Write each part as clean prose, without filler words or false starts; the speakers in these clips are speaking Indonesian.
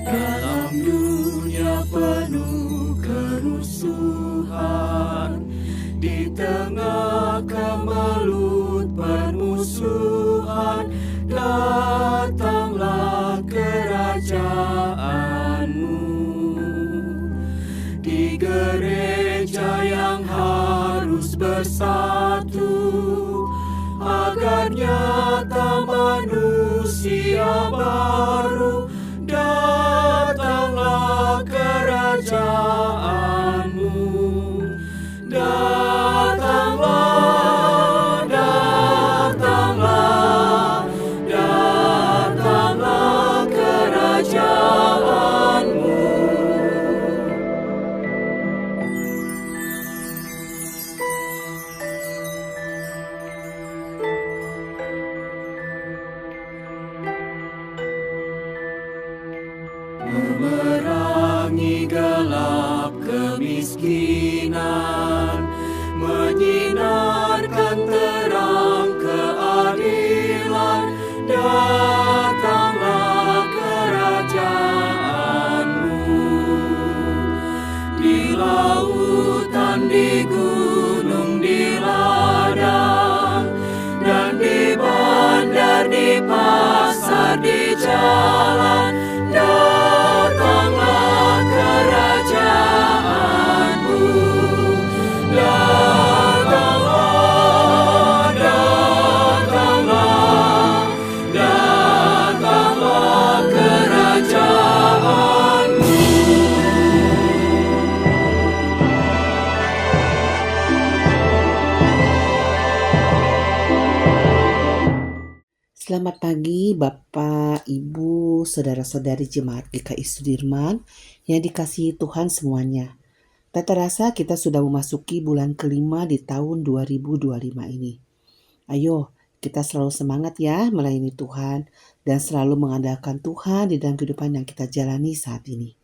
Dalam dunia penuh kerusuhan, di tengah kemelut permusuhan, datanglah kerajaanmu. Di gereja yang harus bersatu, agar nyata manusia baru, datanglah kerajaanmu. Datanglah, datanglah, datanglah kerajaanmu. Memerangi gelap kemiskinan, menyinarkan terang keadilan, datanglah kerajaanmu. Di lautan, di gunung, di ladang, dan di bandar, di pasar, di jalan, datanglah kerajaanmu. Datanglah, datanglah, datanglah kerajaanmu. Selamat pagi Bapak, Ibu, Saudara-saudari Jemaat GKI Sudirman yang dikasihi Tuhan semuanya. Tak terasa kita sudah memasuki bulan kelima di tahun 2025 ini. Ayo, kita selalu semangat ya melayani Tuhan dan selalu mengandalkan Tuhan di dalam kehidupan yang kita jalani saat ini.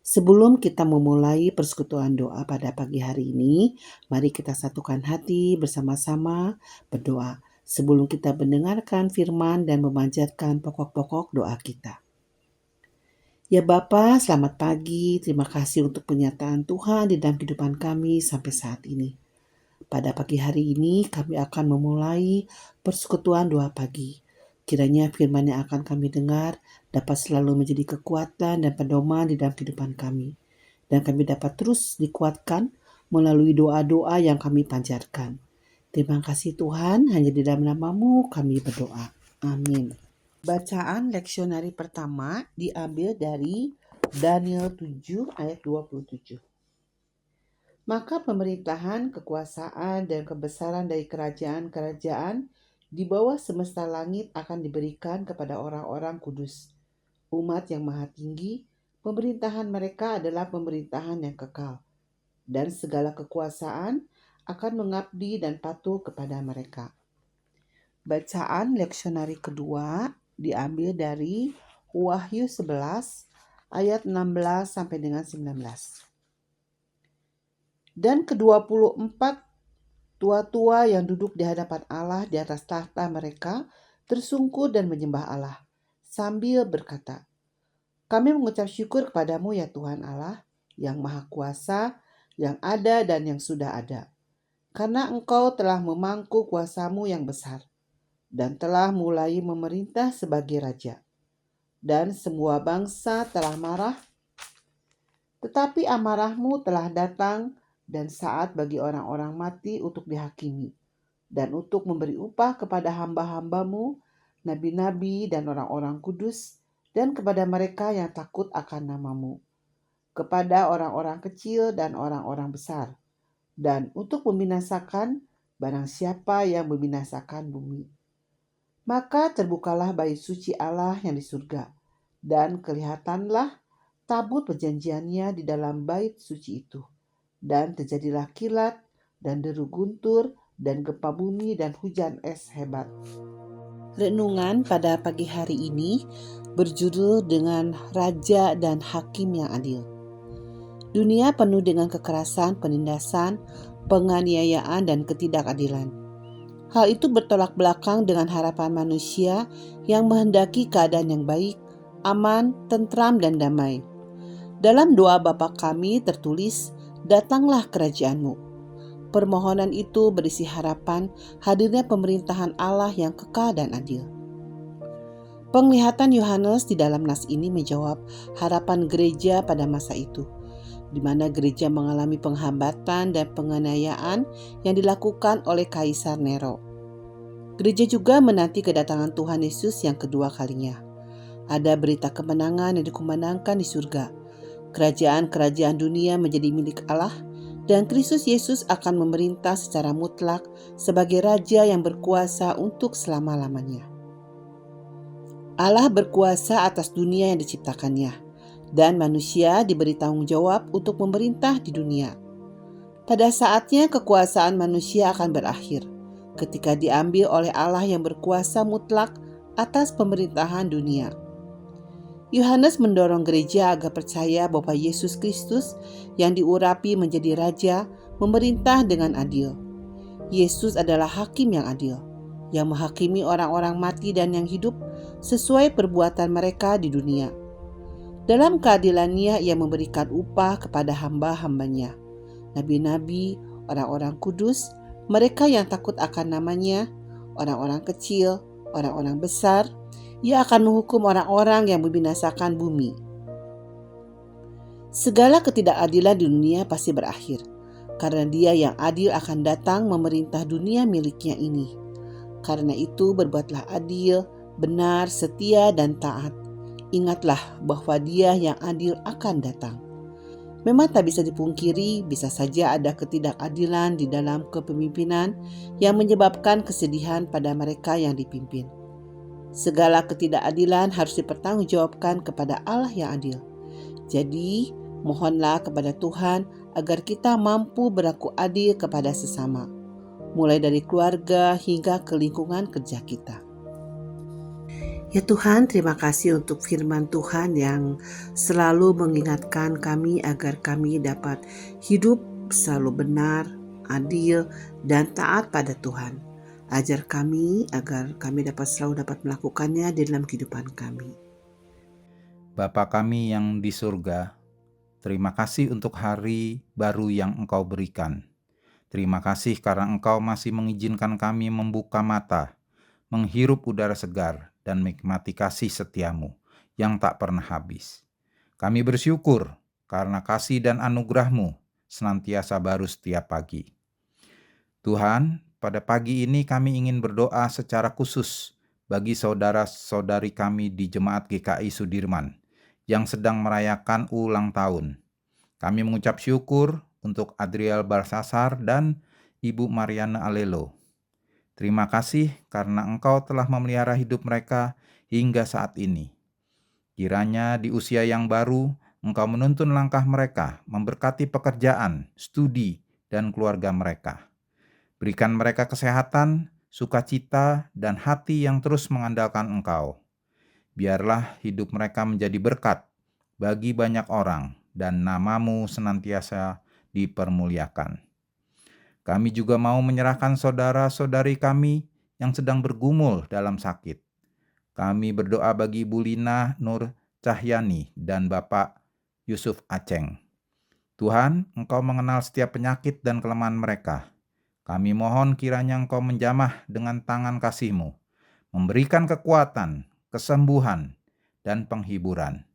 Sebelum kita memulai persekutuan doa pada pagi hari ini, mari kita satukan hati bersama-sama berdoa sebelum kita mendengarkan firman dan memanjatkan pokok-pokok doa kita. Ya Bapa, selamat pagi. Terima kasih untuk penyataan Tuhan di dalam kehidupan kami sampai saat ini. Pada pagi hari ini kami akan memulai persekutuan doa pagi. Kiranya firman yang akan kami dengar dapat selalu menjadi kekuatan dan pedoman di dalam kehidupan kami. Dan kami dapat terus dikuatkan melalui doa-doa yang kami panjatkan. Terima kasih Tuhan, hanya di dalam nama-Mu kami berdoa. Amin. Bacaan leksionari pertama diambil dari Daniel 7 ayat 27. Maka pemerintahan, kekuasaan, dan kebesaran dari kerajaan-kerajaan di bawah semesta langit akan diberikan kepada orang-orang kudus. Umat yang maha tinggi, pemerintahan mereka adalah pemerintahan yang kekal. Dan segala kekuasaan akan mengabdi dan patuh kepada mereka. Bacaan leksionari kedua diambil dari Wahyu 11 ayat 16 sampai dengan 19. Dan ke-24 tua-tua yang duduk di hadapan Allah di atas tahta mereka tersungkur dan menyembah Allah sambil berkata, "Kami mengucap syukur kepadamu ya Tuhan Allah yang maha kuasa, yang ada dan yang sudah ada. Karena Engkau telah memangku kuasa-Mu yang besar dan telah mulai memerintah sebagai raja. Dan semua bangsa telah marah, tetapi amarah-Mu telah datang dan saat bagi orang-orang mati untuk dihakimi dan untuk memberi upah kepada hamba-hamba-Mu, nabi-nabi dan orang-orang kudus, dan kepada mereka yang takut akan nama-Mu, kepada orang-orang kecil dan orang-orang besar, dan untuk membinasakan barang siapa yang membinasakan bumi. Maka terbukalah bait suci Allah yang di surga, dan kelihatanlah tabut perjanjiannya di dalam bait suci itu. Dan terjadilah kilat dan deru guntur dan gempa bumi dan hujan es hebat." Renungan pada pagi hari ini berjudul dengan Raja dan Hakim yang Adil. Dunia penuh dengan kekerasan, penindasan, penganiayaan, dan ketidakadilan. Hal itu bertolak belakang dengan harapan manusia yang menghendaki keadaan yang baik, aman, tentram, dan damai. Dalam doa Bapa kami tertulis, "Datanglah kerajaan-Mu." Permohonan itu berisi harapan hadirnya pemerintahan Allah yang kekal dan adil. Penglihatan Yohanes di dalam nas ini menjawab harapan gereja pada masa itu, di mana gereja mengalami penghambatan dan penganiayaan yang dilakukan oleh Kaisar Nero. Gereja juga menanti kedatangan Tuhan Yesus yang kedua kalinya. Ada berita kemenangan yang dikumandangkan di surga. Kerajaan-kerajaan dunia menjadi milik Allah, dan Kristus Yesus akan memerintah secara mutlak sebagai Raja yang berkuasa untuk selama-lamanya. Allah berkuasa atas dunia yang diciptakannya, dan manusia diberi tanggung jawab untuk memerintah di dunia. Pada saatnya kekuasaan manusia akan berakhir, ketika diambil oleh Allah yang berkuasa mutlak atas pemerintahan dunia. Yohanes mendorong gereja agar percaya bahwa Yesus Kristus yang diurapi menjadi Raja memerintah dengan adil. Yesus adalah hakim yang adil, yang menghakimi orang-orang mati dan yang hidup sesuai perbuatan mereka di dunia. Dalam keadilannya ia memberikan upah kepada hamba-hambanya, nabi-nabi, orang-orang kudus, mereka yang takut akan namanya, orang-orang kecil, orang-orang besar. Ia akan menghukum orang-orang yang membinasakan bumi. Segala ketidakadilan di dunia pasti berakhir, karena Dia yang adil akan datang memerintah dunia miliknya ini. Karena itu berbuatlah adil, benar, setia, dan taat. Ingatlah bahwa Dia yang adil akan datang. Memang tak bisa dipungkiri, bisa saja ada ketidakadilan di dalam kepemimpinan yang menyebabkan kesedihan pada mereka yang dipimpin. Segala ketidakadilan harus dipertanggungjawabkan kepada Allah yang adil. Jadi, mohonlah kepada Tuhan agar kita mampu berlaku adil kepada sesama, mulai dari keluarga hingga ke lingkungan kerja kita. Ya Tuhan, terima kasih untuk firman Tuhan yang selalu mengingatkan kami agar kami dapat hidup selalu benar, adil, dan taat pada Tuhan. Ajar kami agar kami selalu dapat melakukannya di dalam kehidupan kami. Bapa kami yang di surga, terima kasih untuk hari baru yang Engkau berikan. Terima kasih karena Engkau masih mengizinkan kami membuka mata, menghirup udara segar, dan menikmati kasih setiamu yang tak pernah habis. Kami bersyukur karena kasih dan anugerah-Mu senantiasa baru setiap pagi. Tuhan, pada pagi ini kami ingin berdoa secara khusus bagi saudara-saudari kami di Jemaat GKI Sudirman yang sedang merayakan ulang tahun. Kami mengucap syukur untuk Adriel Barsasar dan Ibu Mariana Alelo. Terima kasih karena Engkau telah memelihara hidup mereka hingga saat ini. Kiranya di usia yang baru, Engkau menuntun langkah mereka, memberkati pekerjaan, studi, dan keluarga mereka. Berikan mereka kesehatan, sukacita, dan hati yang terus mengandalkan Engkau. Biarlah hidup mereka menjadi berkat bagi banyak orang, dan nama-Mu senantiasa dipermuliakan. Kami juga mau menyerahkan saudara-saudari kami yang sedang bergumul dalam sakit. Kami berdoa bagi Ibu Lina Nur Cahyani dan Bapak Yusuf Aceng. Tuhan, Engkau mengenal setiap penyakit dan kelemahan mereka. Kami mohon kiranya Engkau menjamah dengan tangan kasih-Mu, memberikan kekuatan, kesembuhan, dan penghiburan.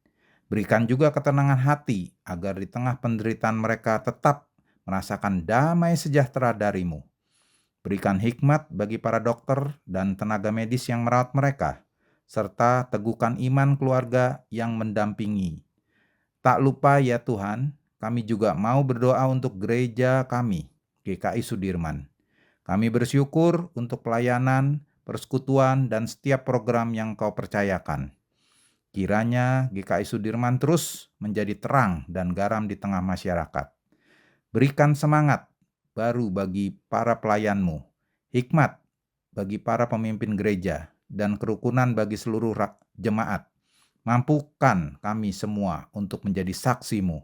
Berikan juga ketenangan hati agar di tengah penderitaan mereka tetap merasakan damai sejahtera dari-Mu. Berikan hikmat bagi para dokter dan tenaga medis yang merawat mereka, serta teguhkan iman keluarga yang mendampingi. Tak lupa ya Tuhan, kami juga mau berdoa untuk gereja kami, GKI Sudirman. Kami bersyukur untuk pelayanan, persekutuan, dan setiap program yang Kau percayakan. Kiranya GKI Sudirman terus menjadi terang dan garam di tengah masyarakat. Berikan semangat baru bagi para pelayan-Mu, hikmat bagi para pemimpin gereja, dan kerukunan bagi seluruh jemaat. Mampukan kami semua untuk menjadi saksi-Mu,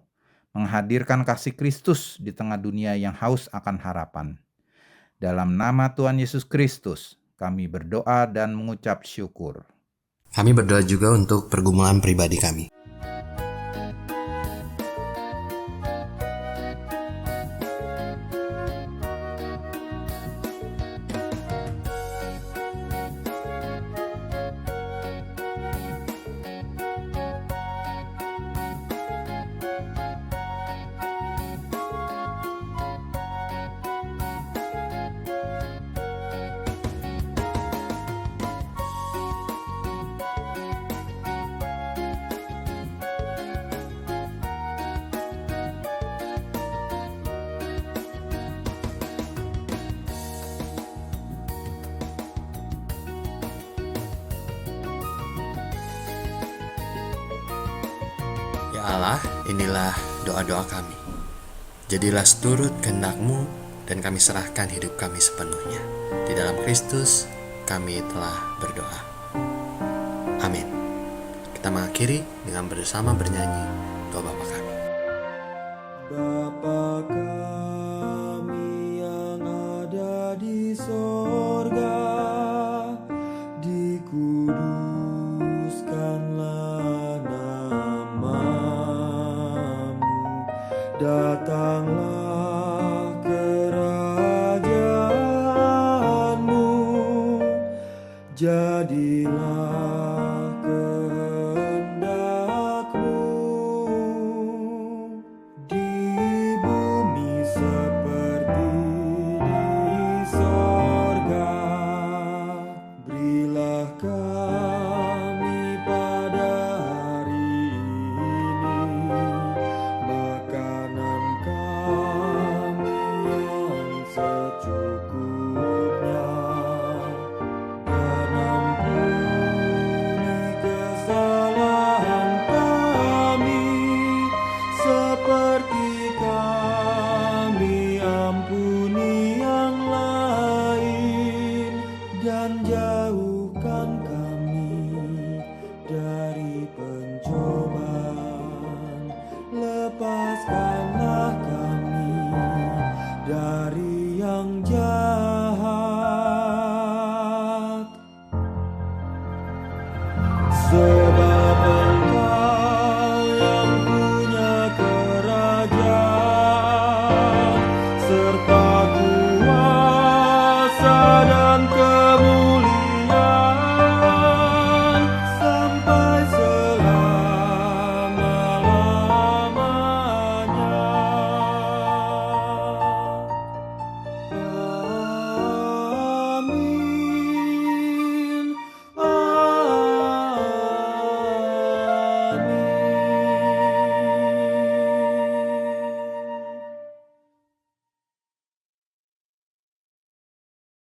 menghadirkan kasih Kristus di tengah dunia yang haus akan harapan. Dalam nama Tuhan Yesus Kristus, kami berdoa dan mengucap syukur. Kami berdoa juga untuk pergumulan pribadi kami. Ya Allah, inilah doa-doa kami. Jadilah seturut kehendak-Mu dan kami serahkan hidup kami sepenuhnya. Di dalam Kristus kami telah berdoa. Amin. Kita mengakhiri dengan bersama bernyanyi doa Bapa kami. Bapa kami yang ada di sorga, dikuduskanlah nama-Mu, datanglah kerajaan-Mu, jadilah kehendak-Mu di bumi seperti di sorga. Berilah kami pada hari ini makanan kami yang secukupnya, dan ampuni kesalahan kami seperti kami ampuni yang lain, dan jauhkan kami dari pencobaan, lepaskanlah kami dari yang jahat. Sebab